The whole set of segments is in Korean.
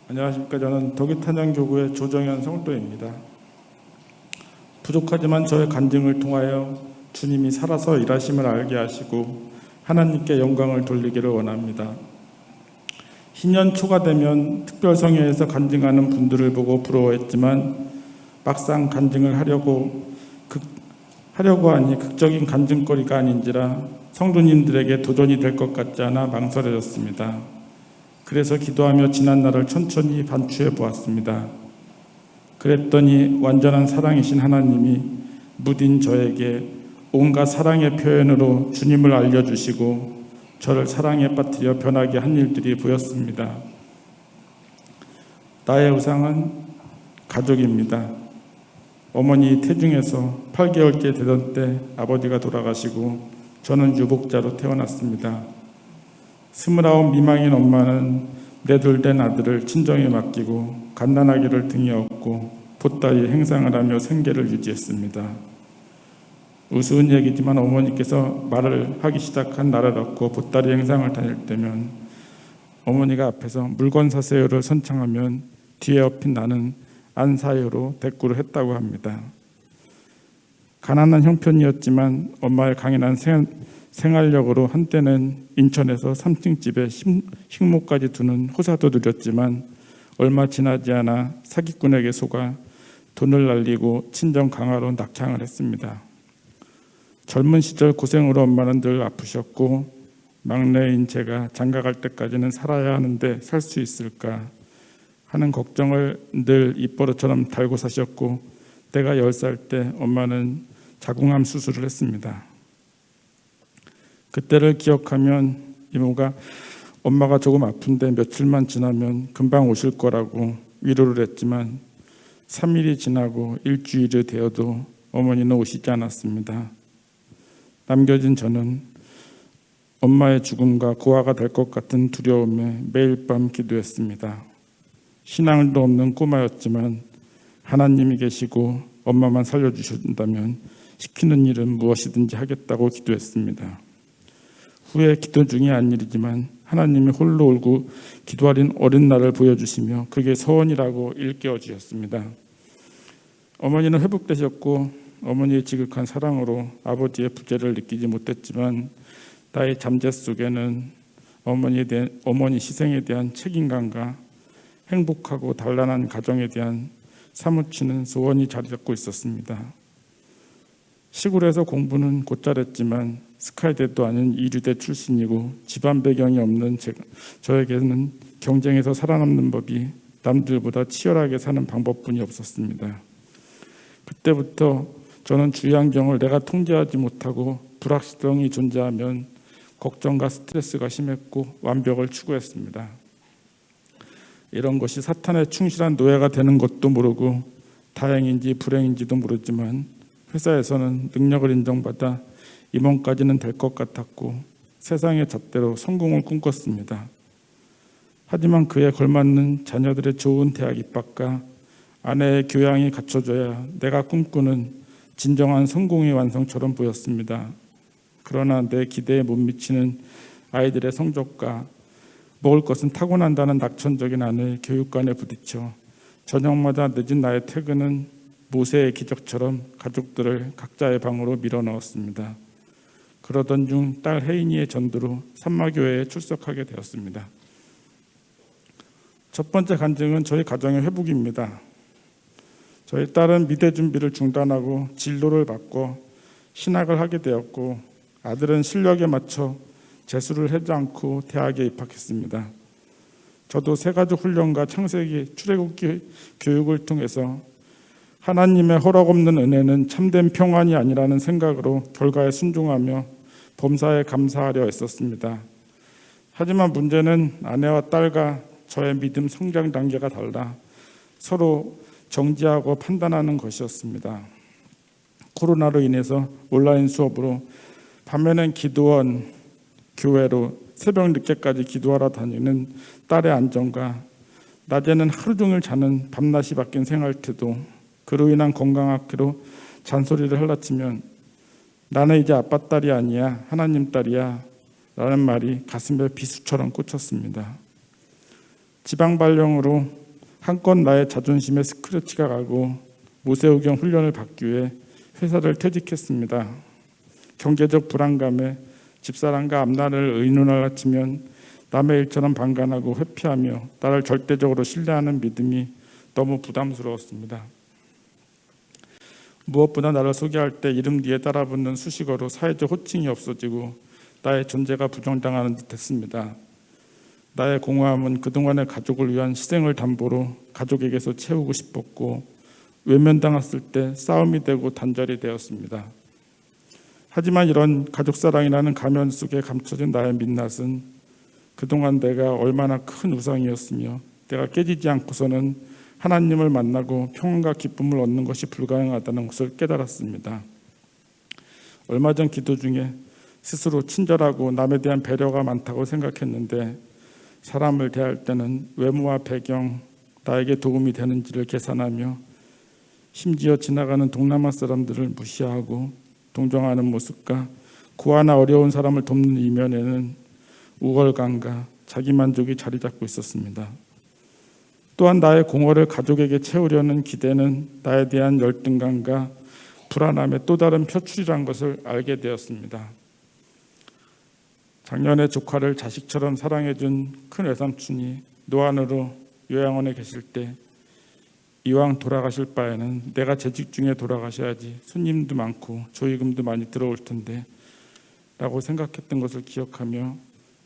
안녕하십니까. 저는 덕유탄양교구의 조정현 성도입니다. 부족하지만 저의 간증을 통하여 주님이 살아서 일하심을 알게 하시고 하나님께 영광을 돌리기를 원합니다. 신년 초가 되면 특별성회에서 간증하는 분들을 보고 부러워했지만 막상 간증을 하려고 하니 극적인 간증거리가 아닌지라 성도님들에게 도전이 될 것 같지 않아 망설여졌습니다. 그래서 기도하며 지난 날을 천천히 반추해 보았습니다. 그랬더니 완전한 사랑이신 하나님이 무딘 저에게 온갖 사랑의 표현으로 주님을 알려주시고 저를 사랑에 빠뜨려 변하게 한 일들이 보였습니다. 나의 우상은 가족입니다. 어머니 태중에서 8개월째 되던 때 아버지가 돌아가시고 저는 유복자로 태어났습니다. 29 미망인 엄마는 내둘된 아들을 친정에 맡기고 갓난아기를 등에 업고 보따리 행상을 하며 생계를 유지했습니다. 우스운 얘기지만 어머니께서 말을 하기 시작한 나를 얻고 보따리 행상을 다닐 때면 어머니가 앞에서 물건 사세요를 선창하면 뒤에 업힌 나는 안 사요로 대꾸를 했다고 합니다. 가난한 형편이었지만 엄마의 강인한 생활력으로 한때는 인천에서 3층 집에 식모까지 두는 호사도 누렸지만 얼마 지나지 않아 사기꾼에게 속아 돈을 날리고 친정 강화로 낙향을 했습니다. 젊은 시절 고생으로 엄마는 늘 아프셨고 막내인 제가 장가갈 때까지는 살아야 하는데 살 수 있을까 하는 걱정을 늘 입버릇처럼 달고 사셨고 내가 10살 때 엄마는 자궁암 수술을 했습니다. 그때를 기억하면 이모가 엄마가 조금 아픈데 며칠만 지나면 금방 오실 거라고 위로를 했지만 3일이 지나고 일주일이 되어도 어머니는 오시지 않았습니다. 남겨진 저는 엄마의 죽음과 고아가 될 것 같은 두려움에 매일 밤 기도했습니다. 신앙도 없는 꼬마였지만 하나님이 계시고 엄마만 살려주신다면 시키는 일은 무엇이든지 하겠다고 기도했습니다. 후에 기도 중에 한 일이지만 하나님이 홀로 울고 기도하는 어린 나를 보여주시며 그게 서원이라고 일깨워 주셨습니다. 어머니는 회복되셨고 어머니의 지극한 사랑으로 아버지의 부재를 느끼지 못했지만 나의 잠재 속에는 어머니 희생에 대한 책임감과 행복하고 단란한 가정에 대한 사무치는 소원이 자리 잡고 있었습니다. 시골에서 공부는 곧잘 했지만 스카이대도 아닌 이류대 출신이고 집안 배경이 없는 저에게는 경쟁에서 살아남는 법이 남들보다 치열하게 사는 방법뿐이 없었습니다. 그때부터 저는 주의환경을 내가 통제하지 못하고 불확실성이 존재하면 걱정과 스트레스가 심했고 완벽을 추구했습니다. 이런 것이 사탄의 충실한 노예가 되는 것도 모르고 다행인지 불행인지도 모르지만 회사에서는 능력을 인정받아 임원까지는 될 것 같았고 세상의 잣대로 성공을 꿈꿨습니다. 하지만 그에 걸맞는 자녀들의 좋은 대학 입학과 아내의 교양이 갖춰져야 내가 꿈꾸는 진정한 성공의 완성처럼 보였습니다. 그러나 내 기대에 못 미치는 아이들의 성적과 먹을 것은 타고난다는 낙천적인 아내의 교육관에 부딪혀 저녁마다 늦은 나의 퇴근은 모세의 기적처럼 가족들을 각자의 방으로 밀어넣었습니다. 그러던 중 딸 혜인이의 전도로 산마교회에 출석하게 되었습니다. 첫 번째 간증은 저희 가정의 회복입니다. 저희 딸은 미대 준비를 중단하고 진로를 바꿔 신학을 하게 되었고 아들은 실력에 맞춰 재수를 하지 않고 대학에 입학했습니다. 저도 새가족 훈련과 창세기 출애굽기 교육을 통해서 하나님의 허락 없는 은혜는 참된 평안이 아니라는 생각으로 결과에 순종하며 범사에 감사하려 했었습니다. 하지만 문제는 아내와 딸과 저의 믿음 성장 단계가 달라 서로 정지하고 판단하는 것이었습니다. 코로나로 인해서 온라인 수업으로 밤에는 기도원, 교회로 새벽 늦게까지 기도하러 다니는 딸의 안정과 낮에는 하루 종일 자는 밤낮이 바뀐 생활태도, 그로 인한 건강 악화로 잔소리를 흘러치면 나는 이제 아빠 딸이 아니야, 하나님 딸이야 라는 말이 가슴에 비수처럼 꽂혔습니다. 지방 발령으로 한껏 나의 자존심에 스크래치가 가고 모세우경 훈련을 받기 위해 회사를 퇴직했습니다. 경제적 불안감에 집사람과 앞날을 의논하려 치면 남의 일처럼 방관하고 회피하며 나를 절대적으로 신뢰하는 믿음이 너무 부담스러웠습니다. 무엇보다 나를 소개할 때 이름 뒤에 따라붙는 수식어로 사회적 호칭이 없어지고 나의 존재가 부정당하는 듯했습니다. 나의 공허함은 그동안의 가족을 위한 희생을 담보로 가족에게서 채우고 싶었고 외면당했을 때 싸움이 되고 단절이 되었습니다. 하지만 이런 가족사랑이라는 가면 속에 감춰진 나의 민낯은 그동안 내가 얼마나 큰 우상이었으며 내가 깨지지 않고서는 하나님을 만나고 평안과 기쁨을 얻는 것이 불가능하다는 것을 깨달았습니다. 얼마 전 기도 중에 스스로 친절하고 남에 대한 배려가 많다고 생각했는데 사람을 대할 때는 외모와 배경, 나에게 도움이 되는지를 계산하며 심지어 지나가는 동남아 사람들을 무시하고 동정하는 모습과 고아나 어려운 사람을 돕는 이면에는 우월감과 자기만족이 자리 잡고 있었습니다. 또한 나의 공허를 가족에게 채우려는 기대는 나에 대한 열등감과 불안함의 또 다른 표출이란 것을 알게 되었습니다. 작년에 조카를 자식처럼 사랑해준 큰 외삼촌이 노안으로 요양원에 계실 때 이왕 돌아가실 바에는 내가 재직 중에 돌아가셔야지 손님도 많고 조의금도 많이 들어올 텐데 라고 생각했던 것을 기억하며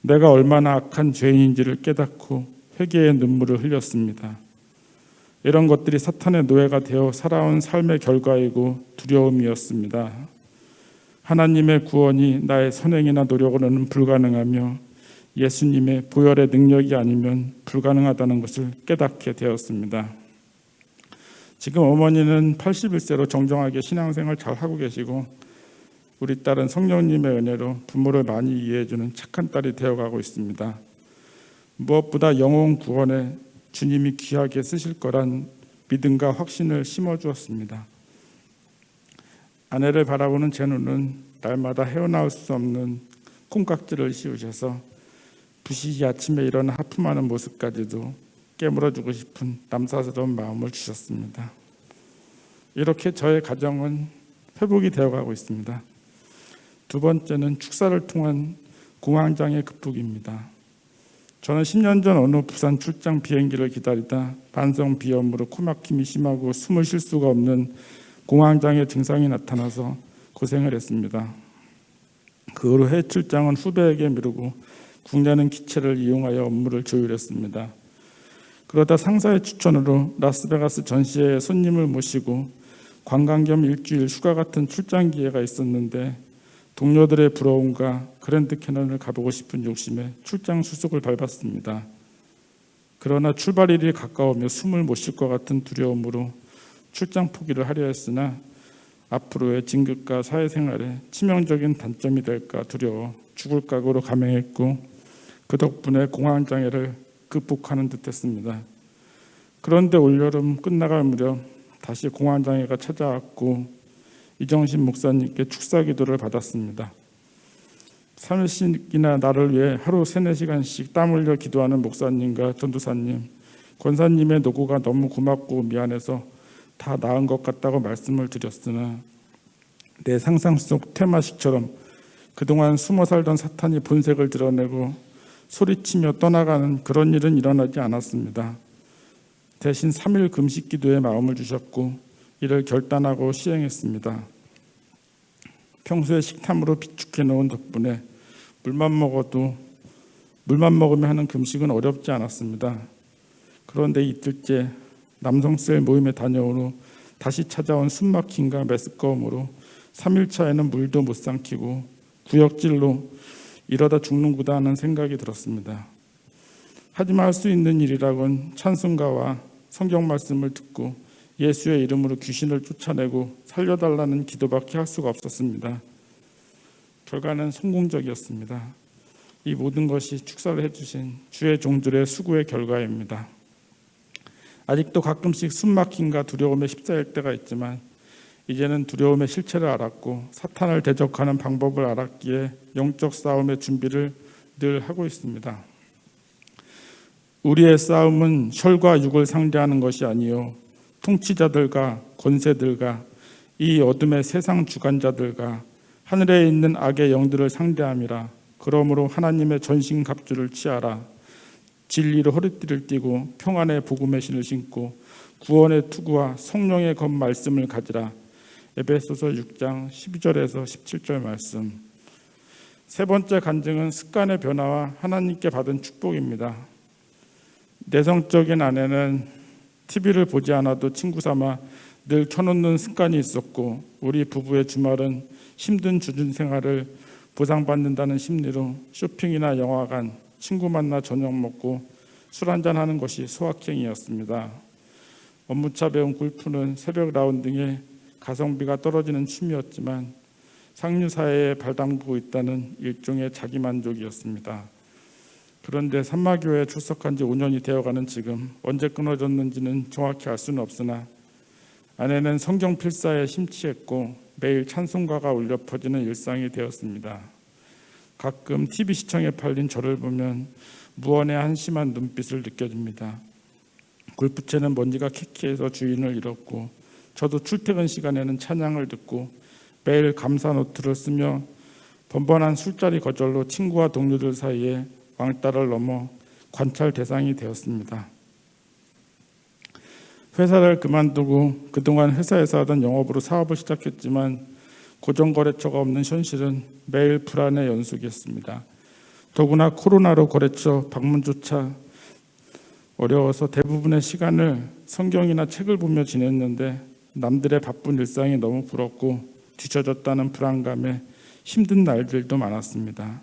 내가 얼마나 악한 죄인인지를 깨닫고 회개의 눈물을 흘렸습니다. 이런 것들이 사탄의 노예가 되어 살아온 삶의 결과이고 두려움이었습니다. 하나님의 구원이 나의 선행이나 노력으로는 불가능하며 예수님의 보혈의 능력이 아니면 불가능하다는 것을 깨닫게 되었습니다. 지금 어머니는 81세로 정정하게 신앙생활 잘 하고 계시고 우리 딸은 성령님의 은혜로 부모를 많이 이해해주는 착한 딸이 되어가고 있습니다. 무엇보다 영혼 구원에 주님이 귀하게 쓰실 거란 믿음과 확신을 심어주었습니다. 아내를 바라보는 제 눈은 날마다 헤어나올 수 없는 콩깍지를 씌우셔서 부시기 아침에 일어나 하품하는 모습까지도 깨물어주고 싶은 남사스러운 마음을 주셨습니다. 이렇게 저의 가정은 회복이 되어가고 있습니다. 두 번째는 축사를 통한 공황장애 극복입니다. 저는 10년 전 어느 부산 출장 비행기를 기다리다 만성 비염으로 코막힘이 심하고 숨을 쉴 수가 없는 공황장애 증상이 나타나서 고생을 했습니다. 그 후로 해외 출장은 후배에게 미루고 국내는 기체를 이용하여 업무를 조율했습니다. 그러다 상사의 추천으로 라스베가스 전시회에 손님을 모시고 관광 겸 일주일 휴가 같은 출장 기회가 있었는데 동료들의 부러움과 그랜드 캐년을 가보고 싶은 욕심에 출장 수속을 밟았습니다. 그러나 출발일이 가까우며 숨을 못 쉴 것 같은 두려움으로 출장 포기를 하려 했으나 앞으로의 진급과 사회생활에 치명적인 단점이 될까 두려워 죽을 각오로 감행했고 그 덕분에 공황장애를 극복하는 듯했습니다. 그런데 올여름 끝나갈 무렵 다시 공황장애가 찾아왔고 이정신 목사님께 축사기도를 받았습니다. 3일씩이나 나를 위해 하루 3-4시간씩 땀 흘려 기도하는 목사님과 전도사님, 권사님의 노고가 너무 고맙고 미안해서 다 나은 것 같다고 말씀을 드렸으나 내 상상 속 테마식처럼 그동안 숨어 살던 사탄이 본색을 드러내고 소리치며 떠나가는 그런 일은 일어나지 않았습니다. 대신 3일 금식 기도에 마음을 주셨고 이를 결단하고 시행했습니다. 평소에 식탐으로 비축해 놓은 덕분에 물만 먹으며 하는 금식은 어렵지 않았습니다. 그런데 이틀째 남성셀 모임에 다녀온 후 다시 찾아온 숨막힘과 메스꺼움으로 3일차에는 물도 못 삼키고 구역질로 이러다 죽는구나 하는 생각이 들었습니다. 하지만 할 수 있는 일이라곤 찬송가와 성경 말씀을 듣고 예수의 이름으로 귀신을 쫓아내고 살려달라는 기도밖에 할 수가 없었습니다. 결과는 성공적이었습니다. 이 모든 것이 축사를 해주신 주의 종들의 수고의 결과입니다. 아직도 가끔씩 숨막힘과 두려움에 휩싸일 때가 있지만 이제는 두려움의 실체를 알았고 사탄을 대적하는 방법을 알았기에 영적 싸움의 준비를 늘 하고 있습니다. 우리의 싸움은 혈과 육을 상대하는 것이 아니요 통치자들과 권세들과 이 어둠의 세상 주관자들과 하늘에 있는 악의 영들을 상대함이라. 그러므로 하나님의 전신갑주를 취하라. 진리로 허리띠를 띠고 평안의 복음의 신을 신고 구원의 투구와 성령의 검 말씀을 가지라. 에베소서 6장 12절에서 17절 말씀. 세 번째 간증은 습관의 변화와 하나님께 받은 축복입니다. 내성적인 아내는 TV를 보지 않아도 친구 삼아 늘 켜놓는 습관이 있었고, 우리 부부의 주말은 힘든 주중 생활을 보상받는다는 심리로 쇼핑이나 영화관, 친구 만나 저녁 먹고 술 한잔 하는 것이 소확행이었습니다. 업무차 배운 골프는 새벽 라운딩에 가성비가 떨어지는 취미였지만 상류사회에 발담그고 있다는 일종의 자기만족이었습니다. 그런데 산마교회에 출석한 지 5년이 되어가는 지금 언제 끊어졌는지는 정확히 알 수는 없으나 아내는 성경 필사에 심취했고 매일 찬송가가 울려 퍼지는 일상이 되었습니다. 가끔 TV 시청에 팔린 저를 보면 무언의 한심한 눈빛을 느껴집니다. 골프채는 먼지가 키키해서 주인을 잃었고, 저도 출퇴근 시간에는 찬양을 듣고 매일 감사 노트를 쓰며 번번한 술자리 거절로 친구와 동료들 사이에 왕따를 넘어 관찰 대상이 되었습니다. 회사를 그만두고 그동안 회사에서 하던 영업으로 사업을 시작했지만 고정거래처가 없는 현실은 매일 불안의 연속이었습니다. 더구나 코로나로 거래처 방문조차 어려워서 대부분의 시간을 성경이나 책을 보며 지냈는데 남들의 바쁜 일상이 너무 부럽고 뒤처졌다는 불안감에 힘든 날들도 많았습니다.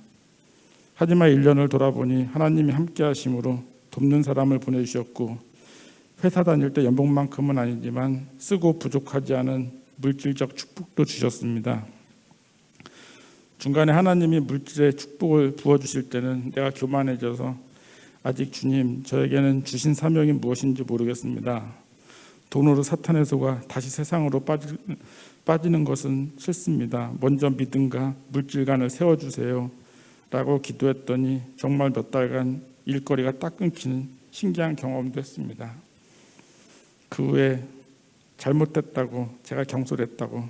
하지만 1년을 돌아보니 하나님이 함께 하심으로 돕는 사람을 보내주셨고, 회사 다닐 때 연봉만큼은 아니지만 쓰고 부족하지 않은 물질적 축복도 주셨습니다. 중간에 하나님이 물질의 축복을 부어주실 때는 내가 교만해져서 아직 주님, 저에게는 주신 사명이 무엇인지 모르겠습니다. 돈으로 사탄의 소가 다시 세상으로 빠지는 것은 싫습니다. 먼저 믿음과 물질관을 세워주세요 라고 기도했더니 정말 몇 달간 일거리가 딱 끊기는 신기한 경험도 했습니다. 그 후에 잘못됐다고, 제가 경솔했다고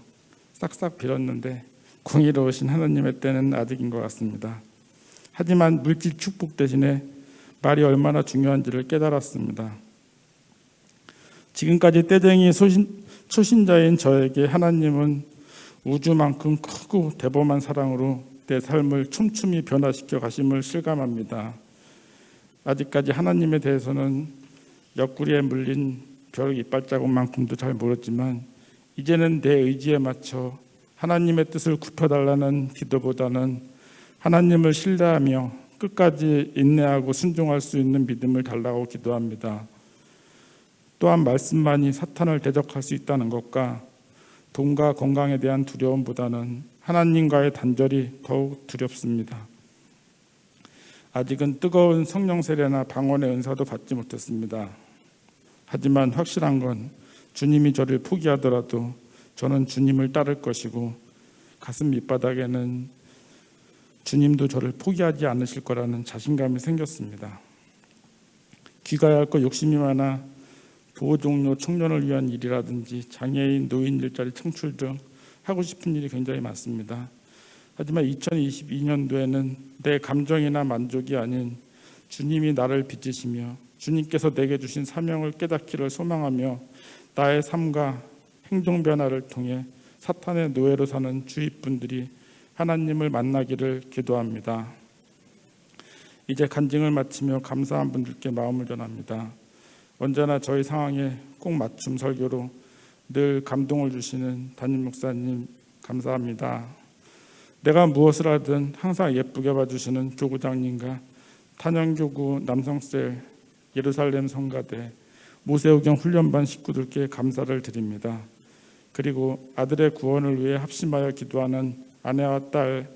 싹싹 빌었는데 공의로우신 하나님의 때는 아직인 것 같습니다. 하지만 물질 축복 대신에 말이 얼마나 중요한지를 깨달았습니다. 지금까지 떼쟁이 초신자인 저에게 하나님은 우주만큼 크고 대범한 사랑으로 내 삶을 촘촘히 변화시켜 가심을 실감합니다. 아직까지 하나님에 대해서는 옆구리에 물린 별 이빨자국만큼도 잘 모르지만 이제는 내 의지에 맞춰 하나님의 뜻을 굽혀달라는 기도보다는 하나님을 신뢰하며 끝까지 인내하고 순종할 수 있는 믿음을 달라고 기도합니다. 또한 말씀만이 사탄을 대적할 수 있다는 것과 돈과 건강에 대한 두려움보다는 하나님과의 단절이 더욱 두렵습니다. 아직은 뜨거운 성령 세례나 방언의 은사도 받지 못했습니다. 하지만 확실한 건 주님이 저를 포기하더라도 저는 주님을 따를 것이고 가슴 밑바닥에는 주님도 저를 포기하지 않으실 거라는 자신감이 생겼습니다. 귀가해야 할 거 욕심이 많아 보호종료 청년을 위한 일이라든지 장애인, 노인 일자리 창출 등 하고 싶은 일이 굉장히 많습니다. 하지만 2022년도에는 내 감정이나 만족이 아닌 주님이 나를 빚으시며 주님께서 내게 주신 사명을 깨닫기를 소망하며 나의 삶과 행동 변화를 통해 사탄의 노예로 사는 주위 분들이 하나님을 만나기를 기도합니다. 이제 간증을 마치며 감사한 분들께 마음을 전합니다. 언제나 저희 상황에 꼭 맞춤 설교로 늘 감동을 주시는 담임 목사님 감사합니다. 내가 무엇을 하든 항상 예쁘게 봐주시는 교구장님과 탄영교구 남성셀 예루살렘 성가대 모세오경 훈련반 식구들께 감사를 드립니다. 그리고 아들의 구원을 위해 합심하여 기도하는 아내와 딸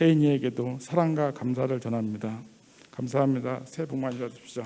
혜인이에게도 사랑과 감사를 전합니다. 감사합니다. 새해 복 많이 받으십시오.